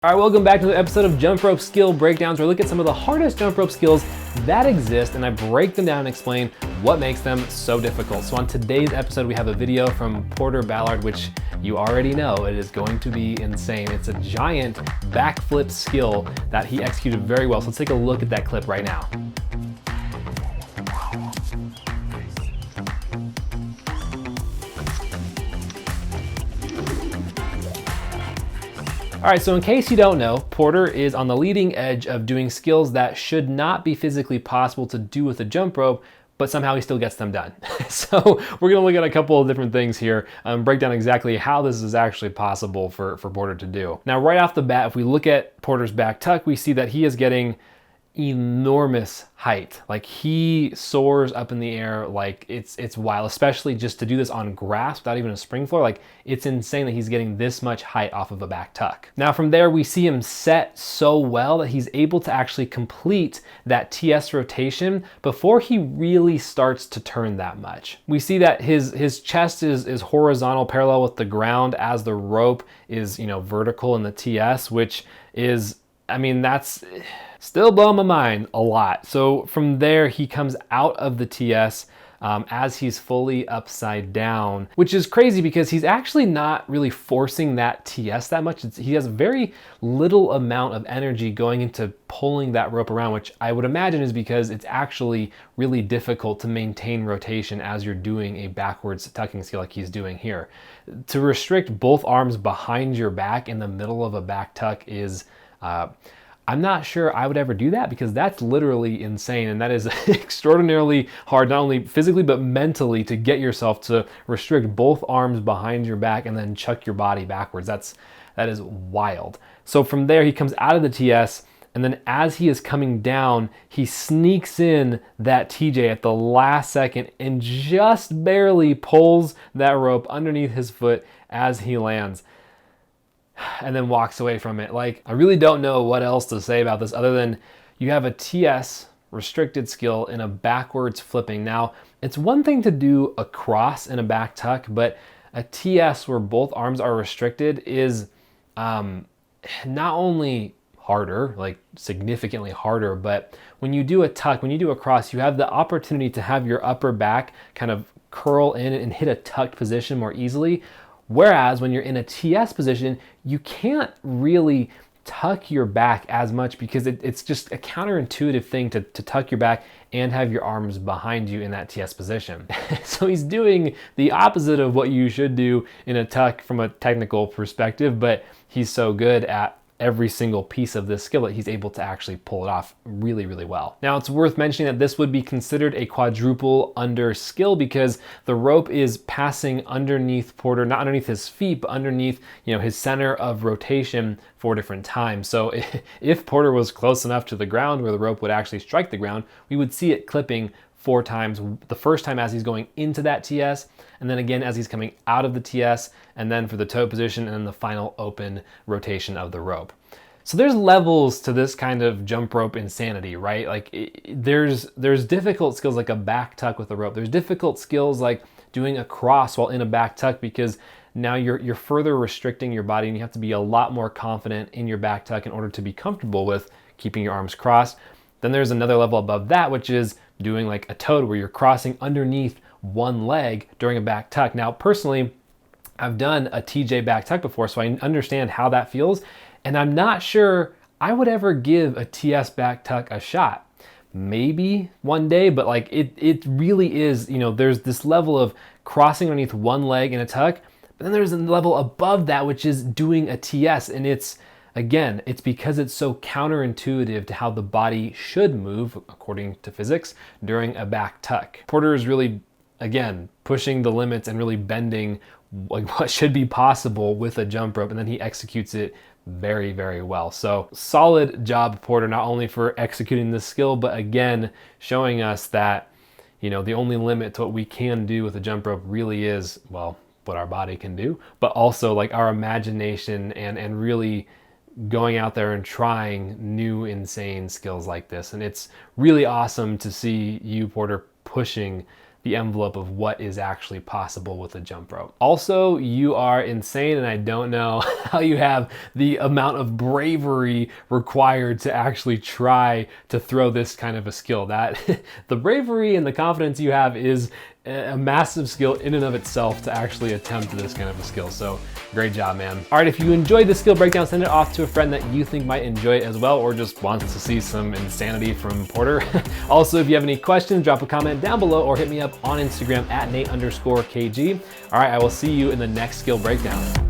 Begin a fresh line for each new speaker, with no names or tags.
All right, welcome back to the episode of Jump Rope Skill Breakdowns, where I look at some of the hardest jump rope skills that exist and I break them down and explain what makes them so difficult. So on today's episode, we have a video from Porter Ballard, which you already know it is going to be insane. It's a giant backflip skill that he executed very well. So let's take a look at that clip right now. All right, so in case you don't know, Porter is on the leading edge of doing skills that should not be physically possible to do with a jump rope, but somehow he still gets them done. So we're gonna look at a couple of different things here, break down exactly how this is actually possible for Porter to do. Now, right off the bat, if we look at Porter's back tuck, we see that he is getting enormous height. Like, he soars up in the air like it's wild, especially just to do this on grass without even a spring floor. Like, it's insane that he's getting this much height off of a back tuck. Now from there, we see him set so well that he's able to actually complete that TS rotation before he really starts to turn that much. We see that his chest is horizontal, parallel with the ground, as the rope is, vertical in the TS, which is, that's still blowing my mind a lot. So from there, he comes out of the TS as he's fully upside down, which is crazy because he's actually not really forcing that TS that much. He has very little amount of energy going into pulling that rope around, which I would imagine is because it's actually really difficult to maintain rotation as you're doing a backwards tucking skill like he's doing here. To restrict both arms behind your back in the middle of a back tuck is I'm not sure I would ever do that, because that's literally insane, and that is extraordinarily hard, not only physically but mentally, to get yourself to restrict both arms behind your back and then chuck your body backwards. That is wild. So from there, he comes out of the TS, and then as he is coming down, he sneaks in that TJ at the last second and just barely pulls that rope underneath his foot as he lands, and then walks away from it. Like, I really don't know what else to say about this other than you have a TS restricted skill in a backwards flipping. Now, it's one thing to do a cross in a back tuck, but a TS where both arms are restricted is not only harder, like significantly harder, but when you do a tuck, when you do a cross, you have the opportunity to have your upper back kind of curl in and hit a tucked position more easily. Whereas when you're in a TS position, you can't really tuck your back as much because it's just a counterintuitive thing to tuck your back and have your arms behind you in that TS position. So he's doing the opposite of what you should do in a tuck from a technical perspective, but he's so good at every single piece of this skill that he's able to actually pull it off really, really well. Now, it's worth mentioning that this would be considered a quadruple under skill because the rope is passing underneath Porter, not underneath his feet, but underneath, his center of rotation 4 different times. So if Porter was close enough to the ground where the rope would actually strike the ground, we would see it clipping 4 times. The first time as he's going into that TS, and then again as he's coming out of the TS, and then for the toe position, and then the final open rotation of the rope. So there's levels to this kind of jump rope insanity, right? Like, there's difficult skills like a back tuck with a rope. There's difficult skills like doing a cross while in a back tuck, because now you're further restricting your body and you have to be a lot more confident in your back tuck in order to be comfortable with keeping your arms crossed. Then there's another level above that, which is doing like a toad where you're crossing underneath one leg during a back tuck. Now, personally, I've done a TJ back tuck before, so I understand how that feels. And I'm not sure I would ever give a TS back tuck a shot. Maybe one day, but like it really is, there's this level of crossing underneath one leg in a tuck, but then there's a level above that, which is doing a TS. And it's because it's so counterintuitive to how the body should move according to physics during a back tuck. Porter is really, again, pushing the limits and really bending like what should be possible with a jump rope, and then he executes it very, very well. So solid job, Porter, not only for executing this skill, but again, showing us that, the only limit to what we can do with a jump rope really is, well, what our body can do, but also like our imagination and really going out there and trying new insane skills like this. And it's really awesome to see you, Porter, pushing the envelope of what is actually possible with a jump rope. Also, you are insane, and I don't know how you have the amount of bravery required to actually try to throw this kind of a skill. That the bravery and the confidence you have is a massive skill in and of itself to actually attempt this kind of a skill. So great job, man. All right, if you enjoyed this skill breakdown, send it off to a friend that you think might enjoy it as well, or just wants to see some insanity from Porter. Also, if you have any questions, drop a comment down below or hit me up on Instagram at Nate_KG. All right, I will see you in the next skill breakdown.